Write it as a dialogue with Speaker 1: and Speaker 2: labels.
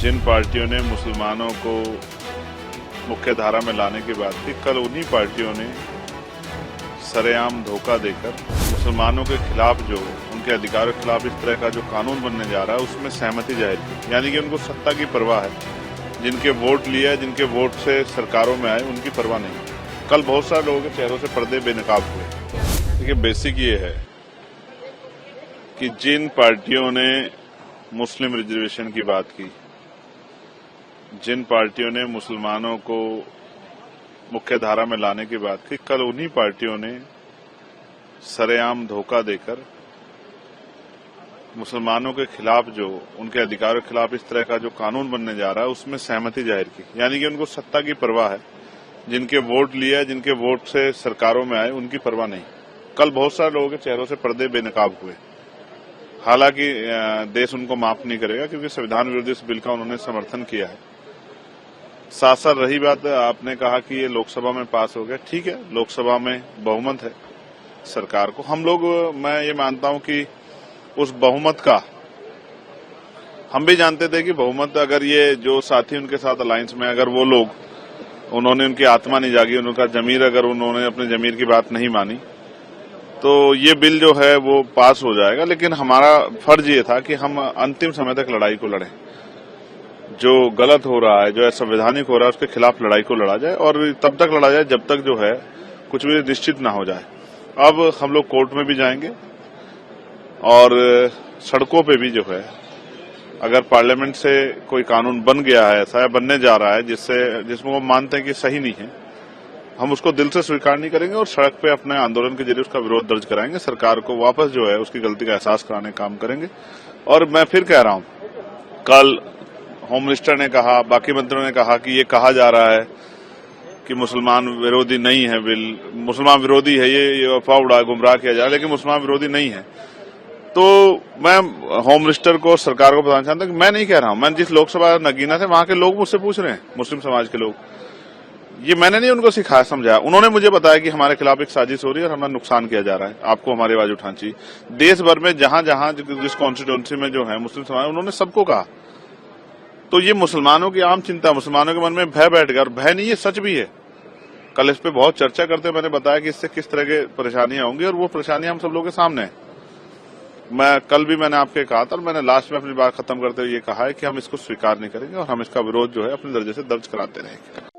Speaker 1: जिन पार्टियों ने मुसलमानों को मुख्य धारा में लाने की बात की, कल उन्हीं पार्टियों ने सरेआम धोखा देकर मुसलमानों के खिलाफ जो उनके अधिकारों के खिलाफ इस तरह का जो कानून बनने जा रहा है उसमें सहमति जाहिर की। यानी कि उनको सत्ता की परवाह है, जिनके वोट लिए, जिनके वोट से सरकारों में आए, उनकी परवाह नहीं। कल बहुत सारे लोगों के चेहरों से पर्दे बेनकाब हुए। देखिए, बेसिक ये है कि जिन पार्टियों ने मुस्लिम रिजर्वेशन की बात की, जिन पार्टियों ने मुसलमानों को मुख्य धारा में लाने की बात की, कल उन्हीं पार्टियों ने सरेआम धोखा देकर मुसलमानों के खिलाफ जो उनके अधिकारों के खिलाफ इस तरह का जो कानून बनने जा रहा है उसमें सहमति जाहिर की। यानी कि उनको सत्ता की परवाह है, जिनके वोट लिए, जिनके वोट से सरकारों में आए, उनकी परवाह नहीं। कल बहुत सारे लोगों के चेहरों से पर्दे बेनकाब हुए। हालांकि देश उनको माफ नहीं करेगा क्योंकि संविधान विरोधी इस बिल का उन्होंने समर्थन किया है। साथ साथ रही बात, आपने कहा कि ये लोकसभा में पास हो गया। ठीक है, लोकसभा में बहुमत है सरकार को। हम लोग, मैं ये मानता हूं कि उस बहुमत का, हम भी जानते थे कि बहुमत, अगर ये जो साथी उनके साथ अलायंस में, अगर वो लोग, उन्होंने उनकी आत्मा नहीं जागी, उनका जमीर, अगर उन्होंने अपने जमीर की बात नहीं मानी, तो ये बिल जो है वो पास हो जाएगा। लेकिन हमारा फर्ज ये था कि हम अंतिम समय तक लड़ाई को लड़ें। जो गलत हो रहा है, जो असंवैधानिक हो रहा है, उसके खिलाफ लड़ाई को लड़ा जाए और तब तक लड़ा जाए जब तक जो है कुछ भी निश्चित ना हो जाए। अब हम लोग कोर्ट में भी जाएंगे और सड़कों पे भी जो है, अगर पार्लियामेंट से कोई कानून बन गया है ऐसा, या बनने जा रहा है जिसमें वो मानते हैं कि सही नहीं है, हम उसको दिल से स्वीकार नहीं करेंगे और सड़क पे अपने आंदोलन के जरिए उसका विरोध दर्ज कराएंगे। सरकार को वापस जो है उसकी गलती का एहसास कराने का काम करेंगे। और मैं फिर कह रहा हूं, कल होम मिनिस्टर ने कहा, बाकी मंत्रियों ने कहा कि ये कहा जा रहा है कि मुसलमान विरोधी नहीं है बिल, मुसलमान विरोधी है, ये अफवाह उड़ा, गुमराह किया जा रहा है, लेकिन मुसलमान विरोधी नहीं है। तो मैं होम मिनिस्टर को, सरकार को बताना चाहता हूं कि मैं नहीं कह रहा हूं। मैं जिस लोकसभा नगीना से, वहां के लोग मुझसे पूछ रहे हैं, मुस्लिम समाज के लोग, ये मैंने नहीं उनको सिखाया समझाया। उन्होंने मुझे बताया कि हमारे खिलाफ एक साजिश हो रही है और हमारा नुकसान किया जा रहा है, आपको हमारी आवाज उठानी चाहिए। देश भर में जहां जहां जिस कॉन्स्टिट्यूंसी में जो है मुस्लिम समाज, उन्होंने सबको कहा। तो ये मुसलमानों की आम चिंता, मुसलमानों के मन में भय बैठ गया, और भय नहीं, ये सच भी है। कल इस पे बहुत चर्चा करते हुए मैंने बताया कि इससे किस तरह के परेशानियां होंगी, और वो परेशानियां हम सब लोगों के सामने है। कल भी मैंने आपके कहा था, और मैंने लास्ट में अपनी बात खत्म करते हुए ये कहा है कि हम इसको स्वीकार नहीं करेंगे और हम इसका विरोध जो है अपने दर्जे से दर्ज कराते रहेंगे।